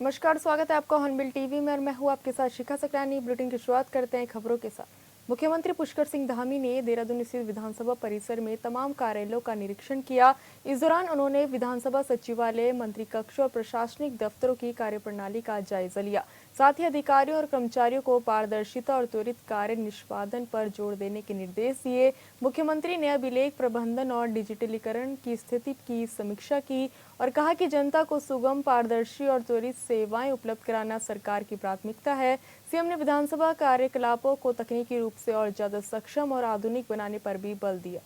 नमस्कार, स्वागत है आपका हॉर्नबिल टीवी में और मैं हूं आपके साथ शिखा सकरानी। बुलेटिन की शुरुआत करते हैं खबरों के साथ। मुख्यमंत्री पुष्कर सिंह धामी ने देहरादून स्थित विधानसभा परिसर में तमाम कार्यालयों का निरीक्षण किया। इस दौरान उन्होंने विधानसभा सचिवालय, मंत्री कक्ष और प्रशासनिक दफ्तरों की कार्यप्रणाली का जायजा लिया। साथ ही अधिकारियों और कर्मचारियों को पारदर्शिता और त्वरित कार्य निष्पादन पर जोर देने के निर्देश दिए। मुख्यमंत्री ने अभिलेख प्रबंधन और डिजिटलीकरण की स्थिति की समीक्षा की और कहा कि जनता को सुगम, पारदर्शी और त्वरित सेवाएं उपलब्ध कराना सरकार की प्राथमिकता है। सीएम ने विधानसभा कार्यकलापों को तकनीकी रूप से और ज्यादा सक्षम और आधुनिक बनाने पर भी बल दिया।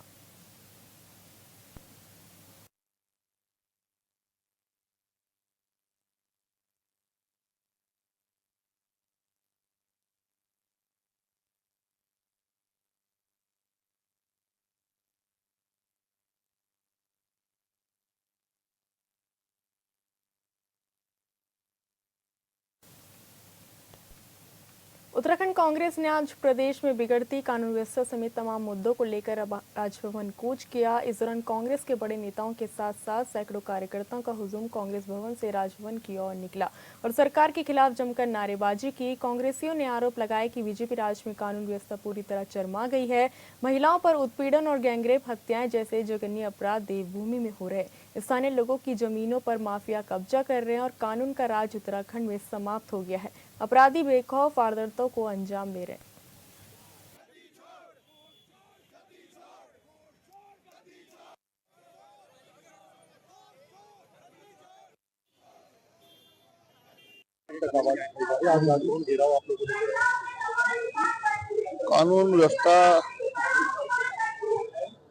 उत्तराखंड कांग्रेस ने आज प्रदेश में बिगड़ती कानून व्यवस्था समेत तमाम मुद्दों को लेकर अब राजभवन कूच किया। इस दौरान कांग्रेस के बड़े नेताओं के साथ साथ सैकड़ों कार्यकर्ताओं का हुजूम कांग्रेस भवन से राजभवन की ओर निकला और सरकार के खिलाफ जमकर नारेबाजी की। कांग्रेसियों ने आरोप लगाया कि बीजेपी राज में कानून व्यवस्था पूरी तरह चरमरा गई है। महिलाओं पर उत्पीड़न और गैंगरेप, हत्याएं जैसे जघन्य अपराध देवभूमि में हो रहे। स्थानीय लोगों की जमीनों पर माफिया कब्जा कर रहे हैं और कानून का राज उत्तराखंड में समाप्त हो गया है। अपराधी बेखौफ वारदातों को अंजाम दे रहे हैं। कानून व्यवस्था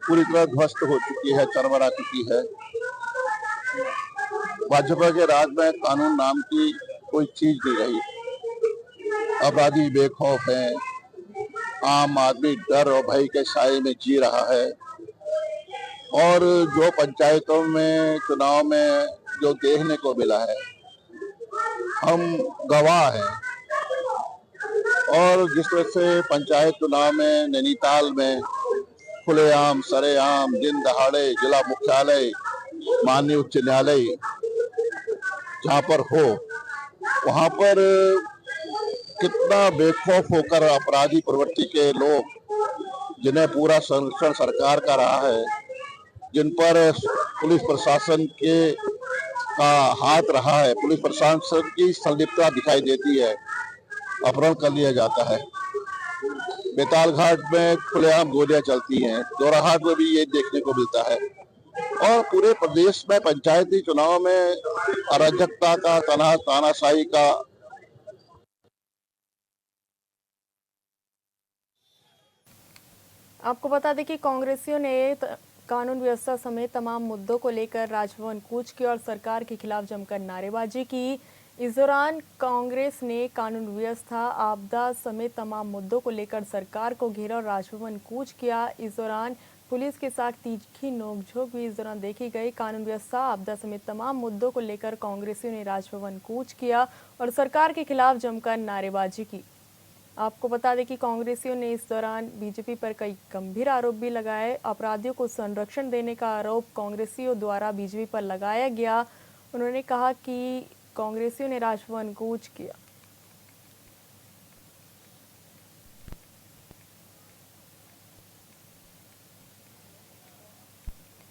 पूरी तरह ध्वस्त हो चुकी है, चरमरा चुकी है। भाजपा के राज में कानून नाम की कोई चीज नहीं रही। अपराधी बेखौफ हैं, आम आदमी डर और भय के साए में जी रहा है और जो पंचायतों में चुनाव में जो देखने को मिला है, हम गवाह हैं। और जिस तरह से पंचायत चुनाव में नैनीताल में खुलेआम, सरेआम, दिन दहाड़े जिला मुख्यालय, माननीय उच्च न्यायालय जहाँ पर हो, वहाँ पर कितना बेखौफ होकर अपराधी प्रवृत्ति के लोग, जिन्हें पूरा संरक्षण सरकार का रहा है, जिन पर पुलिस प्रशासन के का हाथ रहा है, पुलिस प्रशासन की संलिप्तता दिखाई देती है, अपहरण कर लिया जाता है। बेताल घाट में खुलेआम गोलियां चलती हैं, जोराहाट में भी ये देखने को मिलता है। और पूरे प्रदेश में पंचायती चुनाव में अराजकता का, तानाशाही का आपको बता दें कि कांग्रेसियों ने कानून व्यवस्था समेत तमाम मुद्दों को लेकर राजभवन कूच किया और सरकार के खिलाफ जमकर नारेबाजी की। इस दौरान कांग्रेस ने कानून व्यवस्था, आपदा समेत तमाम मुद्दों को लेकर सरकार को घेरा और राजभवन कूच किया। इस दौरान पुलिस के साथ तीखी नोकझोंक भी इस दौरान देखी गई। कानून व्यवस्था, आपदा समेत तमाम मुद्दों को लेकर कांग्रेसियों ने राजभवन कूच किया और सरकार के खिलाफ जमकर नारेबाजी की। आपको बता दें कि कांग्रेसियों ने इस दौरान बीजेपी पर कई गंभीर आरोप भी लगाए। अपराधियों को संरक्षण देने का आरोप कांग्रेसियों द्वारा बीजेपी पर लगाया गया। उन्होंने कहा कि कांग्रेसियों ने राजभवन कूच किया।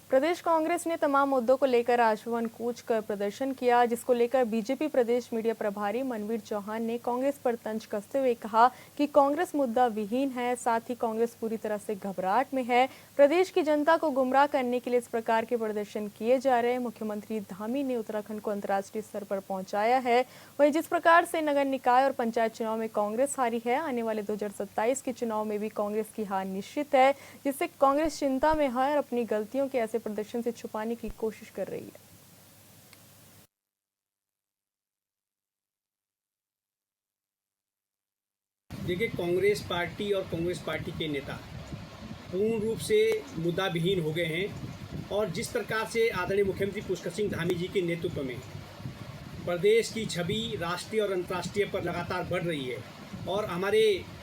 प्रदेश कांग्रेस ने तमाम मुद्दों को लेकर राजभवन कूच कर प्रदर्शन किया, जिसको लेकर बीजेपी प्रदेश मीडिया प्रभारी मनवीर चौहान ने कांग्रेस पर तंज कसते हुए कहा कि कांग्रेस मुद्दा विहीन है। साथ ही कांग्रेस पूरी तरह से घबराहट में है। प्रदेश की जनता को गुमराह करने के लिए इस प्रकार के प्रदर्शन किए जा रहे हैं। मुख्यमंत्री धामी ने उत्तराखंड को अंतर्राष्ट्रीय स्तर पर पहुंचाया है। वहीं जिस प्रकार से नगर निकाय और पंचायत चुनाव में कांग्रेस हारी है, आने वाले 2027 के चुनाव में भी कांग्रेस की हार निश्चित है, जिससे कांग्रेस चिंता में है और अपनी गलतियों के ऐसे प्रदर्शन से छुपाने की कोशिश कर रही है। देखिए, कांग्रेस पार्टी और कांग्रेस पार्टी के नेता पूर्ण रूप से मुद्दा विहीन हो गए हैं और जिस प्रकार से आदरणीय मुख्यमंत्री पुष्कर सिंह धामी जी के नेतृत्व में प्रदेश की छवि राष्ट्रीय और अंतर्राष्ट्रीय पर लगातार बढ़ रही है और हमारे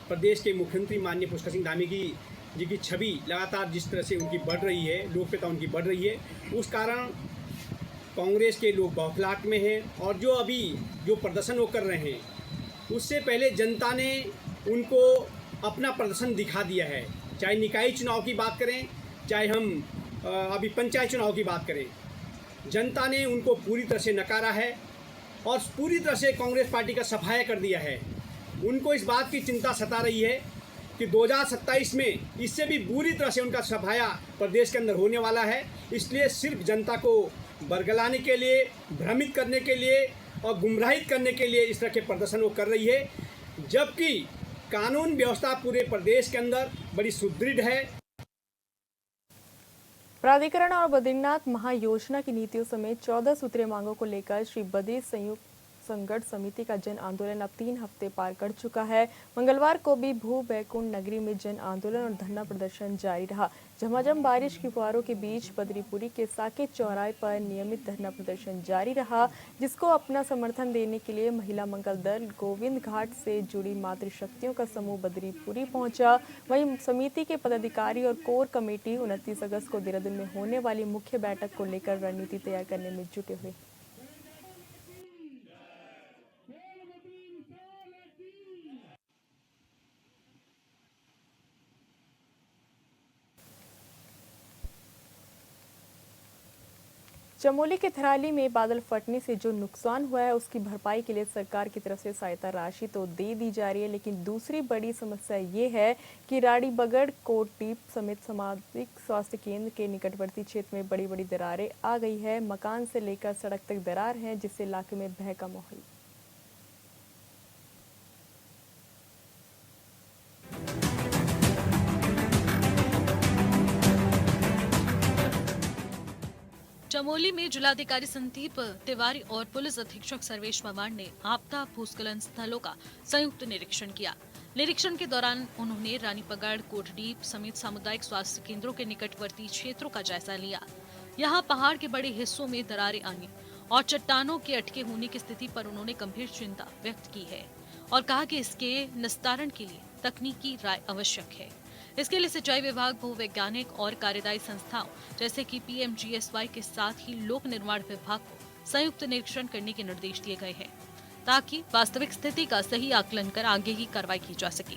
प्रदेश के मुख्यमंत्री माननीय पुष्कर सिंह धामी जी की छवि लगातार जिस तरह से उनकी बढ़ रही है, लोकप्रियता उनकी बढ़ रही है, उस कारण कांग्रेस के लोग बौखलाहट में हैं और जो अभी जो प्रदर्शन वो कर रहे हैं उससे पहले जनता ने उनको अपना प्रदर्शन दिखा दिया है। चाहे निकाय चुनाव की बात करें, चाहे हम अभी पंचायत चुनाव की बात करें, जनता ने उनको पूरी तरह से नकारा है और पूरी तरह से कांग्रेस पार्टी का सफाया कर दिया है। उनको इस बात की चिंता सता रही है कि 2027 में इससे भी बुरी तरह से उनका सफाया प्रदेश के अंदर होने वाला है। इसलिए सिर्फ जनता को बरगलाने के लिए, भ्रमित करने के लिए और गुमराहित करने के लिए इस तरह के प्रदर्शन वो कर रही है, जबकि कानून व्यवस्था पूरे प्रदेश के अंदर बड़ी सुदृढ़ है। प्राधिकरण और बद्रीनाथ महायोजना की नीतियों समेत 14 सूत्रीय मांगों को लेकर श्री बद्री संयुक्त संघर्ष समिति का जन आंदोलन अब 3 हफ्ते पार कर चुका है। मंगलवार को भी भू बैकुंठ नगरी में जन आंदोलन और धरना प्रदर्शन जारी रहा। झमाझम बारिश की फुहारों के बीच बद्रीपुरी के साकेत चौराहे पर नियमित धरना प्रदर्शन जारी रहा, जिसको अपना समर्थन देने के लिए महिला मंगल दल गोविंद घाट से जुड़ी मातृशक्तियों का समूह बद्रीपुरी पहुंचा। वहीं समिति के पदाधिकारी और कोर कमेटी 29 अगस्त को देहरादून में होने वाली मुख्य बैठक को लेकर रणनीति तैयार करने में जुटे हुए। चमोली के थराली में बादल फटने से जो नुकसान हुआ है उसकी भरपाई के लिए सरकार की तरफ से सहायता राशि तो दे दी जा रही है, लेकिन दूसरी बड़ी समस्या ये है कि रानीबगड़ कोटडीप समेत सामुदायिक स्वास्थ्य केंद्र के निकटवर्ती क्षेत्र में बड़ी बड़ी दरारें आ गई है। मकान से लेकर सड़क तक दरार है, जिससे इलाके में भय का माहौल। चमोली में जिलाधिकारी संदीप तिवारी और पुलिस अधीक्षक सर्वेश पवार ने आपदा भूस्खलन स्थलों का संयुक्त निरीक्षण किया। निरीक्षण के दौरान उन्होंने रानीपगड़ कोटडीप समेत सामुदायिक स्वास्थ्य केंद्रों के निकटवर्ती क्षेत्रों का जायजा लिया। यहां पहाड़ के बड़े हिस्सों में दरारें आने और चट्टानों के अटके होने की स्थिति पर उन्होंने गंभीर चिंता व्यक्त की है और कहा कि इसके निस्तारण के लिए तकनीकी राय आवश्यक है। इसके लिए सिंचाई विभाग, भूवैज्ञानिक और कार्यदायी संस्थाओं जैसे कि PMGSY के साथ ही लोक निर्माण विभाग को संयुक्त निरीक्षण करने के निर्देश दिए गए हैं, ताकि वास्तविक स्थिति का सही आकलन कर आगे की कार्रवाई की जा सके।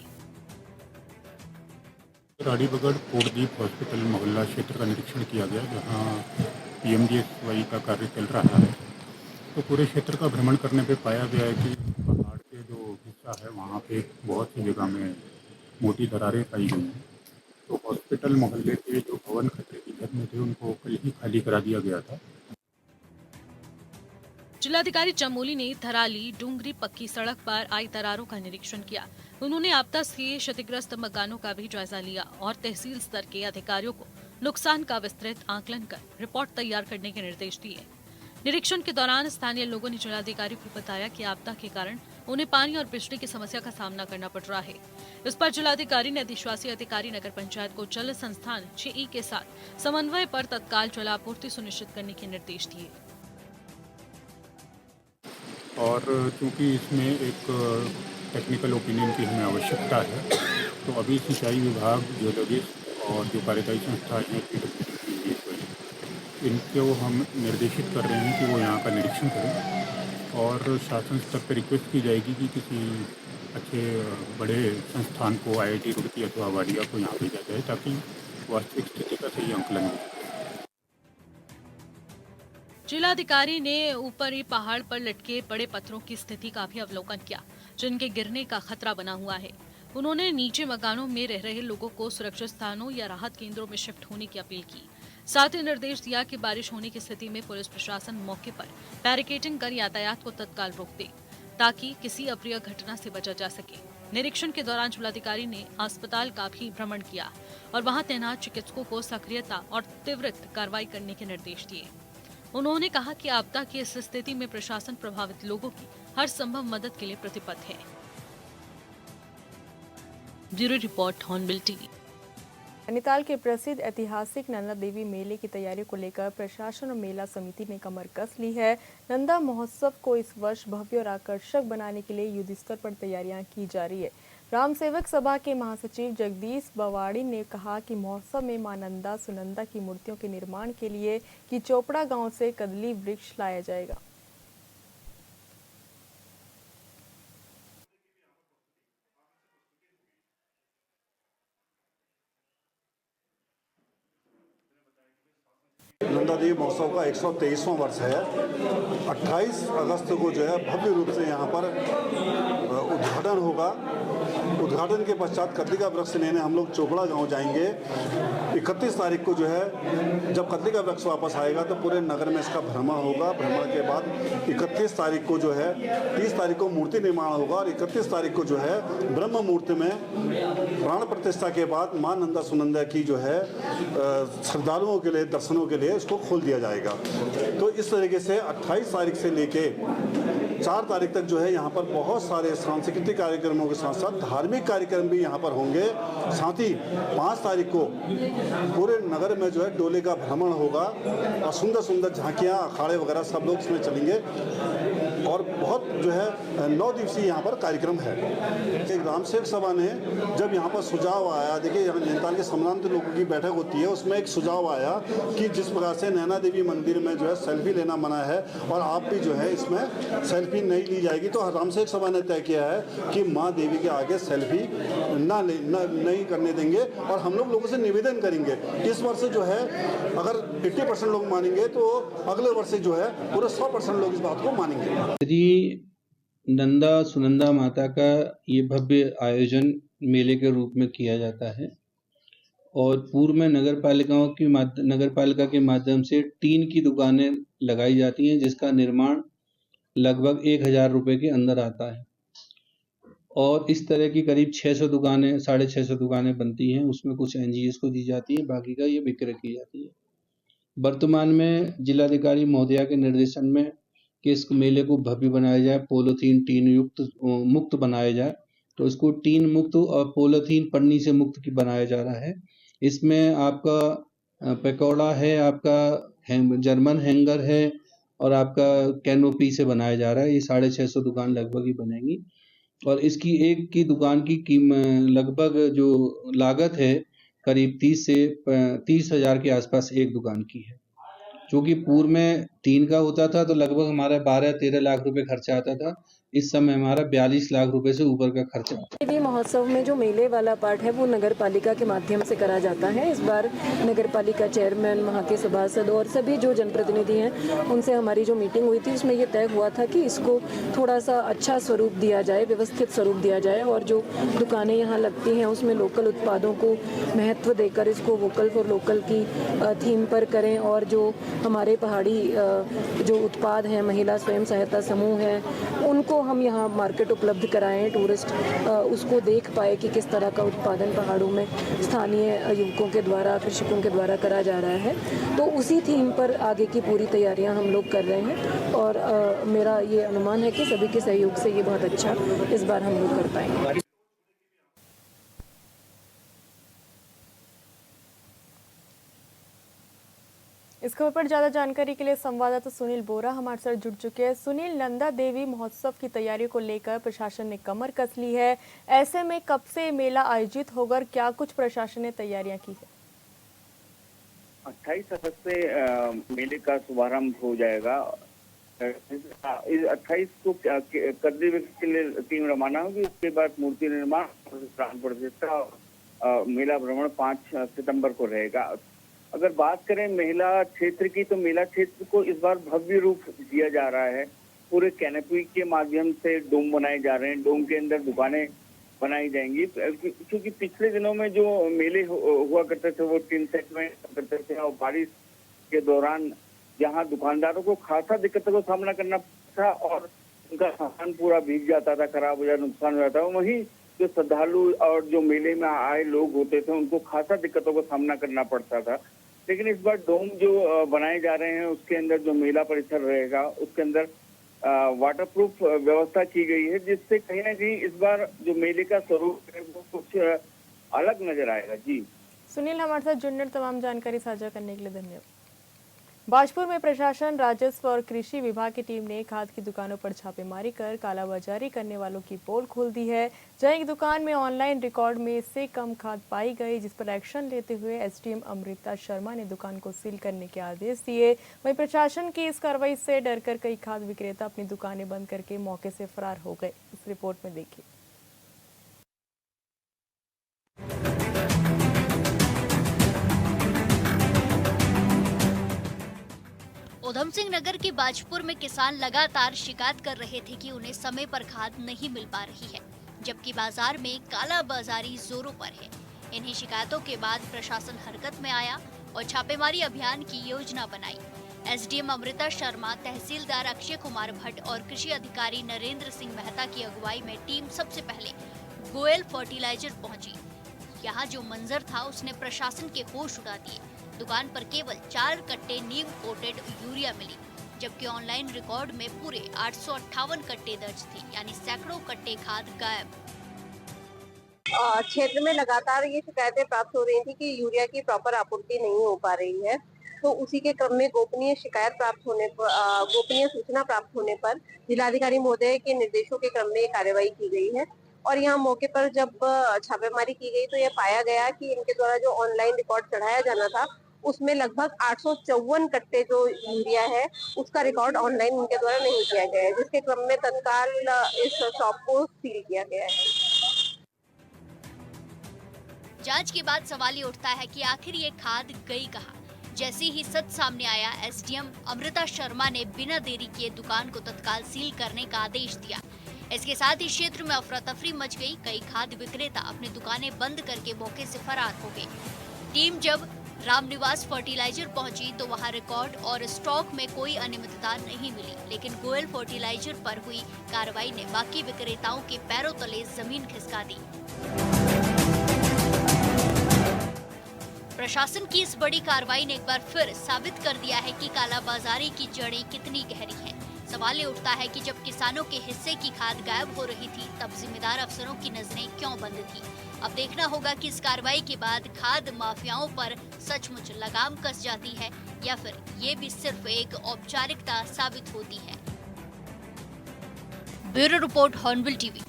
रानीबगड़ कोटदीप हॉस्पिटल मोहल्ला क्षेत्र का निरीक्षण किया गया, जहां PMGSY का कार्य चल रहा है। तो पूरे क्षेत्र का भ्रमण करने पे पाया गया है कि पहाड़ के जो हिस्सा है वहाँ पे बहुत सी जगह में मोटी दरारें पाई गई हैं। तो हॉस्पिटल मोहल्ले के जो भवन खतरे की जद में थे उनको कल ही खाली करा दिया गया था। जिलाधिकारी चमोली ने थराली डूंगरी पक्की सड़क पर आई दरारों का निरीक्षण किया। उन्होंने आपदा से क्षतिग्रस्त मकानों का भी जायजा लिया और तहसील स्तर के अधिकारियों को नुकसान का विस्तृत आकलन कर रिपोर्ट तैयार करने के निर्देश दिए। निरीक्षण के दौरान स्थानीय लोगों ने जिलाधिकारी को बताया कि आपदा के कारण उन्हें पानी और बिजली की समस्या का सामना करना पड़ रहा है। इस पर जिलाधिकारी ने अधिशासी अधिकारी नगर पंचायत को जल संस्थान 6E के साथ समन्वय पर तत्काल जलापूर्ति सुनिश्चित करने के निर्देश दिए। और चूंकि इसमें एक टेक्निकल ओपिनियन की हमें आवश्यकता है, तो अभी सिंचाई विभाग, जियोलॉजिस्ट और जो कार्यदायी संस्था है इनको हम निर्देशित कर रहे हैं कि वो यहाँ का निरीक्षण करें और शासन स्तर पर रिक्वेस्ट की जाएगी कि किसी अच्छे बड़े संस्थान को, IIT रुड़की अथवा वाडिया को यहाँ भेजा जाए, ताकि वास्तविक स्थिति का सही आंकलन हो। जिलाधिकारी ने ऊपरी पहाड़ पर लटके बड़े पत्थरों की स्थिति का भी अवलोकन किया, जिनके गिरने का खतरा बना हुआ है। उन्होंने नीचे मकानों में रह रहे लोगों को सुरक्षित स्थानों या राहत केंद्रों में शिफ्ट होने की अपील की। साथ ही निर्देश दिया कि बारिश होने की स्थिति में पुलिस प्रशासन मौके पर बैरिकेडिंग कर यातायात को तत्काल रोक दे, ताकि किसी अप्रिय घटना से बचा जा सके। निरीक्षण के दौरान जिलाधिकारी ने अस्पताल का भी भ्रमण किया और वहां तैनात चिकित्सकों को सक्रियता और त्वरित कार्रवाई करने के निर्देश दिए। उन्होंने कहा कि आपदा की इस स्थिति में प्रशासन प्रभावित लोगों की हर संभव मदद के लिए प्रतिबद्ध है। Bureau report, hornbill TV. Nainital के प्रसिद्ध ऐतिहासिक नंदा देवी मेले की तैयारियों को लेकर प्रशासन और मेला समिति ने कमर कस ली है। नंदा महोत्सव को इस वर्ष भव्य और आकर्षक बनाने के लिए युद्ध स्तर पर तैयारियां की जा रही है। राम सेवक सभा के महासचिव जगदीश बवाड़ी ने कहा कि महोत्सव में मां नंदा सुनंदा की मूर्तियों के निर्माण के लिए कि चोपड़ा गांव से कदली वृक्ष लाया जाएगा। नंदा देवी महोत्सव का 123वां वर्ष है। 28 अगस्त को जो है भव्य रूप से यहाँ पर उद्घाटन होगा। उद्घाटन के पश्चात कदली का वृक्ष लेने हम लोग चोपड़ा गांव जाएंगे। 31 तारीख को जो है जब कदली का वृक्ष वापस आएगा तो पूरे नगर में इसका भ्रमण होगा। भ्रमण के बाद 31 तारीख को जो है 30 तारीख को मूर्ति निर्माण होगा और 31 तारीख को जो है ब्रह्म मुहूर्त में प्राण प्रतिष्ठा के बाद मां नंदा सुनंदा की जो है श्रद्धालुओं के लिए दर्शनों के लिए इसको खोल दिया जाएगा। तो इस तरीके से 28 तारीख से लेके 4 तारीख तक जो है यहाँ पर बहुत सारे सांस्कृतिक कार्यक्रमों के साथ साथ धार्मिक कार्यक्रम भी यहाँ पर होंगे। साथ ही 5 तारीख को पूरे नगर में जो है डोले का भ्रमण होगा और सुंदर सुंदर झांकियाँ अखाड़े वगैरह सब लोग इसमें चलेंगे और बहुत जो है 9 दिवसीय यहाँ पर कार्यक्रम है। एक राम सेवक सभा ने जब यहाँ पर सुझाव आया, देखिए यहाँ नैनीताल के सम्मानित लोगों की बैठक होती है, उसमें एक सुझाव आया कि जिस प्रकार से नैना देवी मंदिर में जो है सेल्फी लेना मना है और आप भी जो है इसमें सेल्फी नहीं ली जाएगी, तो राम सेवक सभा ने तय किया है कि माँ देवी के आगे सेल्फी नहीं करने देंगे और हम लोगों से निवेदन करेंगे इस वर्ष जो है अगर 80% लोग मानेंगे तो अगले वर्ष जो है पूरे 100% लोग इस बात को मानेंगे। श्री नंदा सुनंदा माता का ये भव्य आयोजन मेले के रूप में किया जाता है और पूर्व में नगर पालिका के माध्यम से टीन की दुकानें लगाई जाती हैं जिसका निर्माण लगभग 1000 रुपये के अंदर आता है और इस तरह की करीब 600 दुकानें 650 दुकानें बनती हैं। उसमें कुछ एनजीओ को दी जाती है, बाकी का ये विक्रय की जाती है। वर्तमान में जिलाधिकारी महोदया के निर्देशन में कि इस मेले को भव्य बनाया जाए, पॉलीथीन टीन मुक्त बनाया जाए, तो इसको टीन मुक्त और पॉलीथीन पन्नी से मुक्त बनाया जा रहा है। इसमें आपका पकौड़ा है, आपका जर्मन हैंगर है और आपका कैनोपी से बनाया जा रहा है। ये 650 दुकान लगभग ही बनेंगी और इसकी एक की दुकान की लगभग जो लागत है करीब 30 हजार के आसपास एक दुकान की है। जो कि पूर्व में 3 का होता था तो लगभग हमारा 12-13 लाख रुपए खर्चा आता था, इस समय हमारा 42 लाख रुपए से ऊपर का खर्चा आता है। देवी महोत्सव में जो मेले वाला पार्ट है वो नगर पालिका के माध्यम से करा जाता है। इस बार नगर पालिका चेयरमैन, वहाँ के सभासद और सभी जो जनप्रतिनिधि हैं उनसे हमारी जो मीटिंग हुई थी उसमें ये तय हुआ था कि इसको थोड़ा सा अच्छा स्वरूप दिया जाए, व्यवस्थित स्वरूप दिया जाए और जो दुकानें यहाँ लगती हैं उसमें लोकल उत्पादों को महत्व देकर इसको वोकल फॉर लोकल की थीम पर करें और जो हमारे पहाड़ी जो उत्पाद हैं, महिला स्वयं सहायता समूह हैं, उनको हम यहाँ मार्केट उपलब्ध कराएं, टूरिस्ट उसको देख पाए कि किस तरह का उत्पादन पहाड़ों में स्थानीय युवकों के द्वारा, कृषकों के द्वारा करा जा रहा है। तो उसी थीम पर आगे की पूरी तैयारियां हम लोग कर रहे हैं और मेरा ये अनुमान है कि सभी के सहयोग से ये बहुत अच्छा इस बार हम लोग कर पाएंगे। इस खबर पर ज्यादा जानकारी के लिए संवाददाता सुनील बोरा हमारे साथ जुड़ चुके हैं। सुनील, नंदा देवी महोत्सव की तैयारियों को लेकर प्रशासन ने कमर कस ली है, ऐसे में कब से मेला आयोजित होगा, क्या कुछ प्रशासन ने तैयारियां की है? 28 अगस्त से मेले का शुभारंभ हो जाएगा। 28 को कदली वृक्ष के लिए टीम रवाना होगी, उसके बाद मूर्ति निर्माण, प्राण प्रतिष्ठा, मेला भ्रमण 5 सितंबर को रहेगा। अगर बात करें महिला क्षेत्र की तो मेला क्षेत्र को इस बार भव्य रूप दिया जा रहा है। पूरे कैनोपी के माध्यम से डोम बनाए जा रहे हैं, डोम के अंदर दुकानें बनाई जाएंगी क्योंकि पिछले दिनों में जो मेले हुआ करते थे वो टिन सेट में करते थे और बारिश के दौरान जहां दुकानदारों को खासा दिक्कतों का सामना करना था और उनका सामान पूरा भीग जाता था, खराब हो जाता, नुकसान हो जाता। वहीं जो श्रद्धालु और जो मेले में आए लोग होते थे उनको खासा दिक्कतों का सामना करना पड़ता था। लेकिन इस बार डोम जो बनाए जा रहे हैं उसके अंदर जो मेला परिसर रहेगा उसके अंदर वाटरप्रूफ व्यवस्था की गई है, जिससे कहीं ना कहीं इस बार जो मेले का स्वरूप है वो कुछ अलग नजर आएगा। जी सुनील, हमारे साथ जुड़ने तमाम जानकारी साझा करने के लिए धन्यवाद। बाजपुर में प्रशासन, राजस्व और कृषि विभाग की टीम ने खाद की दुकानों पर छापेमारी कर कालाबाजारी करने वालों की पोल खोल दी है। जहां एक दुकान में ऑनलाइन रिकॉर्ड में इससे कम खाद पाई गई, जिस पर एक्शन लेते हुए एसडीएम अमृता शर्मा ने दुकान को सील करने के आदेश दिए। वहीं प्रशासन की इस कार्रवाई से डरकर कई खाद विक्रेता अपनी दुकानें बंद करके मौके से फरार हो गए। इस रिपोर्ट में देखिए। उधम सिंह नगर के बाजपुर में किसान लगातार शिकायत कर रहे थे कि उन्हें समय पर खाद नहीं मिल पा रही है, जबकि बाजार में काला बाजारी जोरों पर है। इन्हीं शिकायतों के बाद प्रशासन हरकत में आया और छापेमारी अभियान की योजना बनाई। एसडीएम अमृता शर्मा, तहसीलदार अक्षय कुमार भट्ट और कृषि अधिकारी नरेंद्र सिंह मेहता की अगुवाई में टीम सबसे पहले गोयल फर्टिलाइजर पहुंची। यहाँ जो मंजर था उसने प्रशासन के होश उड़ा दिए। दुकान पर केवल 4 कट्टे नीम कोटेड यूरिया मिली, जबकि ऑनलाइन रिकॉर्ड में पूरे 858 कट्टे दर्ज थे, यानी सैकड़ों कट्टे खाद गायब। क्षेत्र में लगातार ये शिकायतें प्राप्त हो रही थी कि यूरिया की प्रॉपर आपूर्ति नहीं हो पा रही है, तो उसी के क्रम में गोपनीय सूचना प्राप्त होने पर जिलाधिकारी महोदय के निर्देशों के क्रम में ये कार्रवाई की गई है। और यहाँ मौके पर जब छापेमारी की गई तो यह पाया गया कि इनके द्वारा जो ऑनलाइन रिकॉर्ड चढ़ाया जाना था उसमें लगभग 854 कट्टे जो यूरिया है उसका रिकॉर्ड ऑनलाइन उनके द्वारा नहीं किया गया है, जिसके क्रम में तत्काल इस शॉप को सील किया गया है। जांच के बाद सवाल ये उठता है कि आखिर ये खाद गई कहाँ? जैसे ही सच सामने आया, एसडीएम अमृता शर्मा ने बिना देरी किए दुकान को तत्काल सील करने का आदेश दिया। इसके साथ ही क्षेत्र में अफरा तफरी मच गई। कई खाद विक्रेता अपनी दुकानें बंद करके मौके से फरार हो गए। टीम जब रामनिवास फर्टिलाइजर पहुंची तो वहां रिकॉर्ड और स्टॉक में कोई अनियमितता नहीं मिली, लेकिन गोयल फर्टिलाइजर पर हुई कार्रवाई ने बाकी विक्रेताओं के पैरों तले जमीन खिसका दी। प्रशासन की इस बड़ी कार्रवाई ने एक बार फिर साबित कर दिया है कि कालाबाजारी की जड़ें कितनी गहरी हैं। सवाल ये उठता है कि जब किसानों के हिस्से की खाद गायब हो रही थी, तब जिम्मेदार अफसरों की नजरें क्यों बंद थी? अब देखना होगा कि इस कार्रवाई के बाद खाद माफियाओं पर सचमुच लगाम कस जाती है या फिर ये भी सिर्फ एक औपचारिकता साबित होती है। Bureau report, hornbill TV.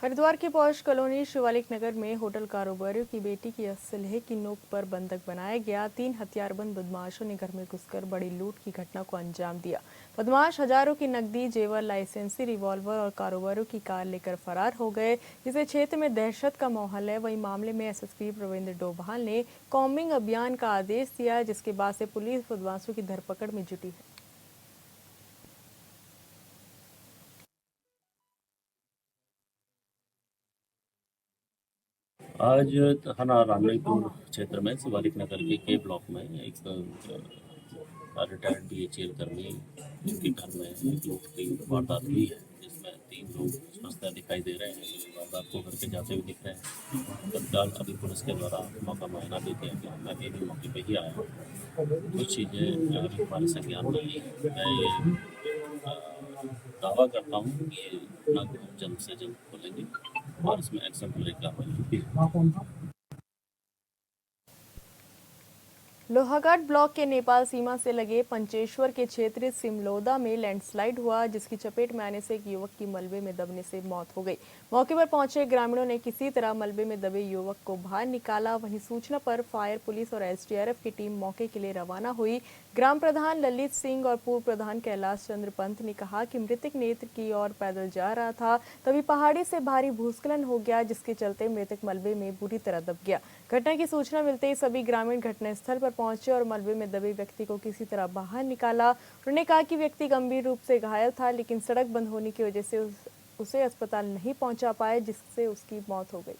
Haridwar की पौष कॉलोनी शिवालिक नगर में होटल कारोबारियों की बेटी की असलहे की नोक पर बंधक बनाया गया। 3 हथियारबंद बदमाशों ने घर में घुसकर बड़ी लूट की घटना को अंजाम दिया। बदमाश हजारों की नकदी, जेवर, लाइसेंसी रिवॉल्वर और कारोबारियों की कार लेकर फरार हो गए, जिससे क्षेत्र में दहशत का माहौल है। वहीं मामले में एसएसपी प्रवीण डोभाल ने कॉम्बिंग अभियान का आदेश दिया, जिसके बाद से पुलिस बदमाशों की धरपकड़ में जुटी है। आज थाना रामनाईपुर क्षेत्र में शिवालिक नगर के ब्लॉक में एक रिटायर्ड बीएचएल कर्मी के घर में एक लूट की वारदात हुई है, जिसमें 3 लोग फंसते दिखाई दे रहे हैं। वारदात को करके जाते हुए दिख रहे हैं। तत्काल अभी पुलिस के द्वारा मौका मुआयना भी किया गया। मैं भी मौके पर ही आया हूँ। कुछ चीज़ें अभी हमारे संज्ञान में आई। मैं ये दावा करता हूँ कि ये घटना को जल्द से जल्द खोलेंगे और इसमें एक्शन कार्रवाई। लोहाघाट ब्लॉक के नेपाल सीमा से लगे पंचेश्वर के क्षेत्र सिमलोदा में लैंडस्लाइड हुआ, जिसकी चपेट में आने से एक युवक की मलबे में दबने से मौत हो गई। मौके पर पहुंचे ग्रामीणों ने किसी तरह मलबे में दबे युवक को बाहर निकाला। वहीं सूचना पर फायर, पुलिस और एसडीआरएफ की टीम मौके के लिए रवाना हुई। ग्राम प्रधान ललित सिंह और पूर्व प्रधान कैलाश चंद्र पंत ने कहा कि मृतक नेत्र की ओर पैदल जा रहा था, तभी पहाड़ी से भारी भूस्खलन हो गया, जिसके चलते मृतक मलबे में बुरी तरह दब गया। घटना की सूचना मिलते ही सभी ग्रामीण घटनास्थल पर पहुंचे और मलबे में दबे व्यक्ति को किसी तरह बाहर निकाला। उन्होंने कहा कि व्यक्ति गंभीर रूप से घायल था, लेकिन सड़क बंद होने की वजह से उसे अस्पताल नहीं पहुंचा पाए, जिससे उसकी मौत हो गई।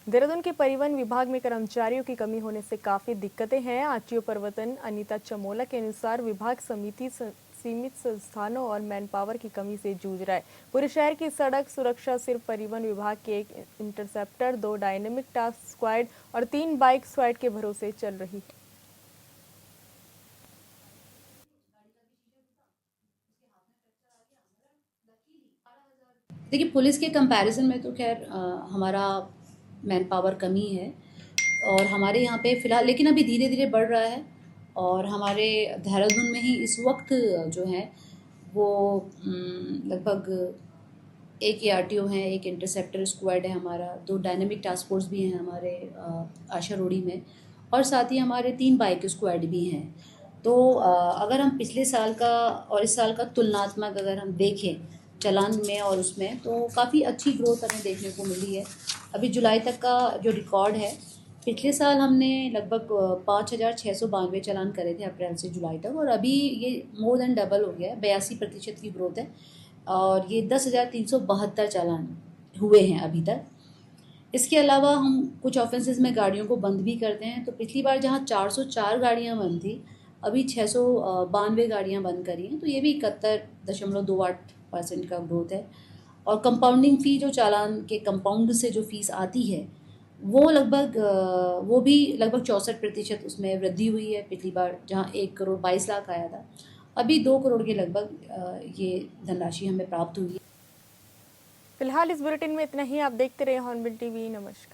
देहरादून के परिवहन विभाग में कर्मचारियों की कमी होने से काफी दिक्कतें हैं। आरटीओ प्रवर्तन अनीता चमोला के अनुसार विभाग सीमित संस्थानों और मैन पावर की कमी से जूझ रहा है। पूरे शहर की सड़क सुरक्षा सिर्फ परिवहन विभाग के 1 इंटरसेप्टर, 2 डायनेमिक टास्क स्क्वाड और 3 बाइक स्क्वाड के भरोसे चल रही है। देखिए, पुलिस के कंपैरिजन में तो खैर हमारा मैन पावर कमी है और हमारे यहाँ पे फ़िलहाल, लेकिन अभी धीरे धीरे बढ़ रहा है। और हमारे देहरादून में ही इस वक्त जो है वो लगभग 1 ARTO हैं, 1 इंटरसेप्टर स्क्वाड है हमारा, 2 डायनेमिक टास्क फोर्स भी हैं हमारे आशा रोड़ी में, और साथ ही हमारे 3 बाइक स्क्वाड भी हैं। तो अगर हम पिछले साल का और इस साल का तुलनात्मक अगर हम देखें चालान में और उसमें, तो काफ़ी अच्छी ग्रोथ हमें देखने को मिली है। अभी जुलाई तक का जो रिकॉर्ड है, पिछले साल हमने लगभग 5,692 चालान करे थे अप्रैल से जुलाई तक, और अभी ये मोर देन डबल हो गया है, 82% की ग्रोथ है और ये 10,372 चालान हुए हैं अभी तक। इसके अलावा हम कुछ ऑफेंसेस में गाड़ियों को बंद भी करते हैं। तो पिछली बार जहाँ 404 गाड़ियाँ बंद थी, अभी 692 गाड़ियाँ बंद करी हैं, तो ये भी 71.28% का ग्रोथ है। और कंपाउंडिंग फ़ी, जो चालान के कंपाउंड से जो फ़ीस आती है, वो भी लगभग 64% उसमें वृद्धि हुई है। पिछली बार जहाँ 1,22 लाख आया था, अभी 2 करोड़ के लगभग ये धनराशि हमें प्राप्त हुई है। फिलहाल इस बुलेटिन में इतना ही। आप देखते रहिए हॉर्नबिल टीवी। नमस्कार।